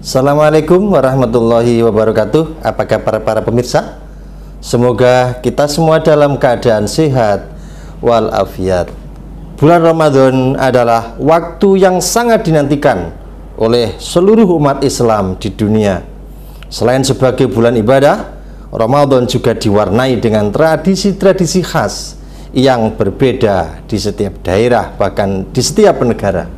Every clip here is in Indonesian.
Assalamualaikum warahmatullahi wabarakatuh. Apa kabar para pemirsa? Semoga kita semua dalam keadaan sehat walafiat. Bulan Ramadan adalah waktu yang sangat dinantikan oleh seluruh umat Islam di dunia. Selain sebagai bulan ibadah, Ramadan juga diwarnai dengan tradisi-tradisi khas yang berbeda di setiap daerah, bahkan di setiap negara.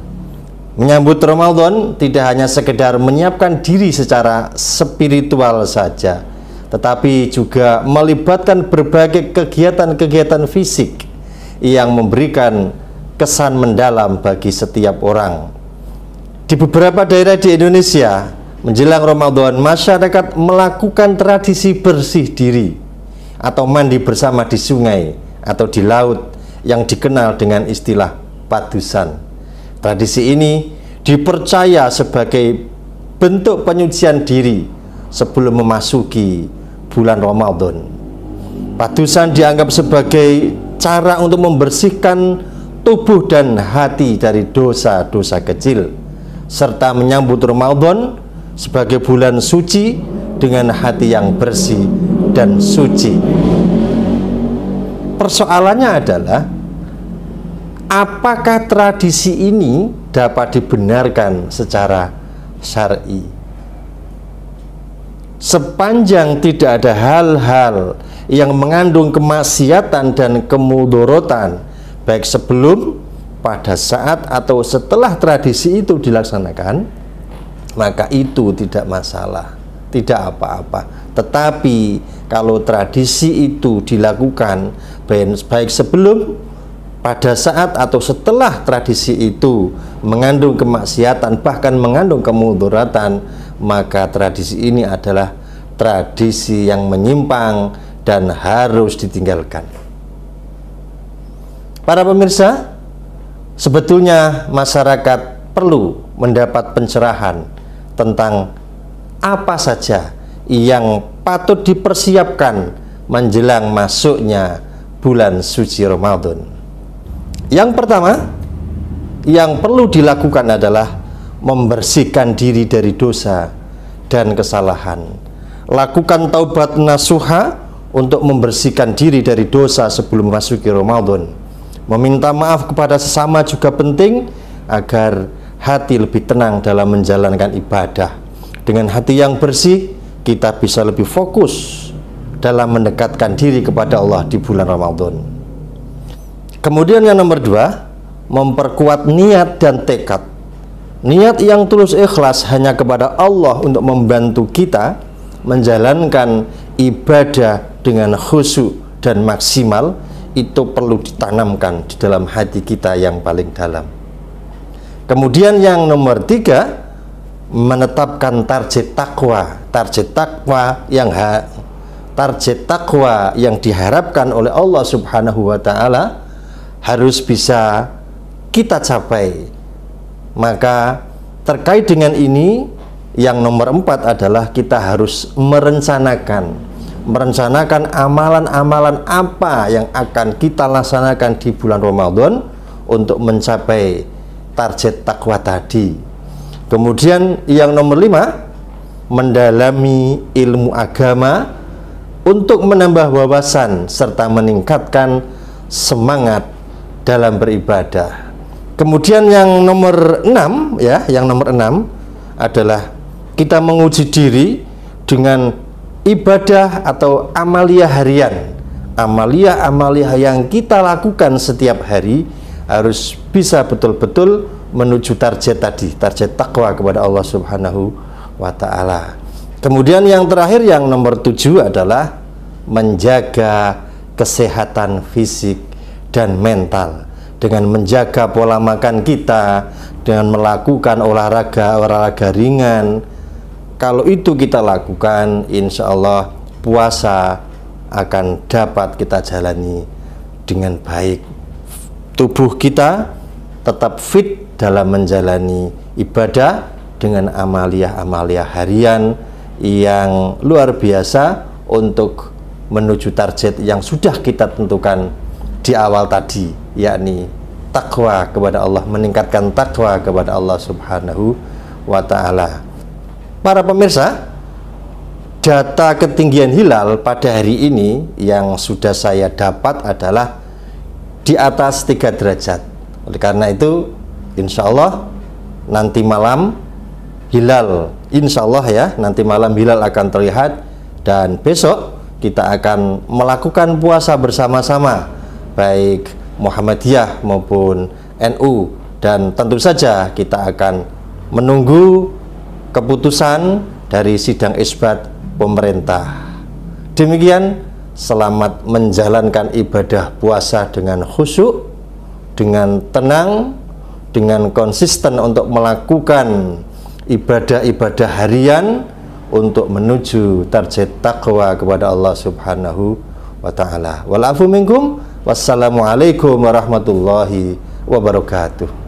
Menyambut Ramadan tidak hanya sekedar menyiapkan diri secara spiritual saja, tetapi juga melibatkan berbagai kegiatan-kegiatan fisik yang memberikan kesan mendalam bagi setiap orang. Di beberapa daerah di Indonesia, menjelang Ramadan, masyarakat melakukan tradisi bersih diri atau mandi bersama di sungai atau di laut yang dikenal dengan istilah padusan. Tradisi ini dipercaya sebagai bentuk penyucian diri sebelum memasuki bulan Ramadan. Padusan dianggap sebagai cara untuk membersihkan tubuh dan hati dari dosa-dosa kecil, serta menyambut Ramadan sebagai bulan suci dengan hati yang bersih dan suci. Persoalannya adalah, apakah tradisi ini dapat dibenarkan secara syar'i? Sepanjang tidak ada hal-hal yang mengandung kemaksiatan dan kemudorotan, baik sebelum, pada saat, atau setelah tradisi itu dilaksanakan, maka itu tidak masalah, tidak apa-apa. Tetapi kalau tradisi itu dilakukan baik sebelum, pada saat, atau setelah tradisi itu mengandung kemaksiatan, bahkan mengandung kemudharatan, maka tradisi ini adalah tradisi yang menyimpang dan harus ditinggalkan. Para pemirsa, sebetulnya masyarakat perlu mendapat pencerahan tentang apa saja yang patut dipersiapkan menjelang masuknya bulan suci Ramadan. Yang pertama yang perlu dilakukan adalah membersihkan diri dari dosa dan kesalahan. Lakukan taubat nasuha untuk membersihkan diri dari dosa sebelum memasuki Ramadan. Meminta maaf kepada sesama juga penting agar hati lebih tenang dalam menjalankan ibadah. Dengan hati yang bersih, kita bisa lebih fokus dalam mendekatkan diri kepada Allah di bulan Ramadan. Kemudian yang nomor dua, memperkuat niat dan tekad. Niat yang tulus ikhlas hanya kepada Allah untuk membantu kita menjalankan ibadah dengan khusyuk dan maksimal, itu perlu ditanamkan di dalam hati kita yang paling dalam. Kemudian yang nomor tiga, menetapkan target takwa. Target takwa yang diharapkan oleh Allah Subhanahu wa Ta'ala harus bisa kita capai. Maka terkait dengan ini, yang nomor empat adalah kita harus merencanakan amalan-amalan apa yang akan kita laksanakan di bulan Ramadan untuk mencapai target takwa tadi. Kemudian yang nomor lima, mendalami ilmu agama untuk menambah wawasan serta meningkatkan semangat dalam beribadah. Kemudian yang nomor 6 adalah kita menguji diri dengan ibadah atau amalia harian. Amalia yang kita lakukan setiap hari harus bisa betul-betul menuju target tadi, target takwa kepada Allah Subhanahu wa Ta'ala. Kemudian yang terakhir, yang nomor 7 adalah menjaga kesehatan fisik dan mental dengan menjaga pola makan kita, dengan melakukan olahraga ringan. Kalau itu kita lakukan, insya Allah puasa akan dapat kita jalani dengan baik. Tubuh kita tetap fit dalam menjalani ibadah dengan amalia harian yang luar biasa untuk menuju target yang sudah kita tentukan di awal tadi, yakni takwa kepada Allah, meningkatkan takwa kepada Allah Subhanahu wa Ta'ala. Para pemirsa, data ketinggian hilal pada hari ini yang sudah saya dapat adalah di atas 3 derajat. Oleh karena itu, insya Allah nanti malam hilal, insya Allah ya, nanti malam hilal akan terlihat, dan besok kita akan melakukan puasa bersama-sama, baik Muhammadiyah maupun NU, dan tentu saja kita akan menunggu keputusan dari sidang isbat pemerintah. Demikian, selamat menjalankan ibadah puasa dengan khusyuk, dengan tenang, dengan konsisten untuk melakukan ibadah-ibadah harian untuk menuju target takwa kepada Allah Subhanahu wa ta'ala. Wal afu minkum, wassalamualaikum warahmatullahi wabarakatuh.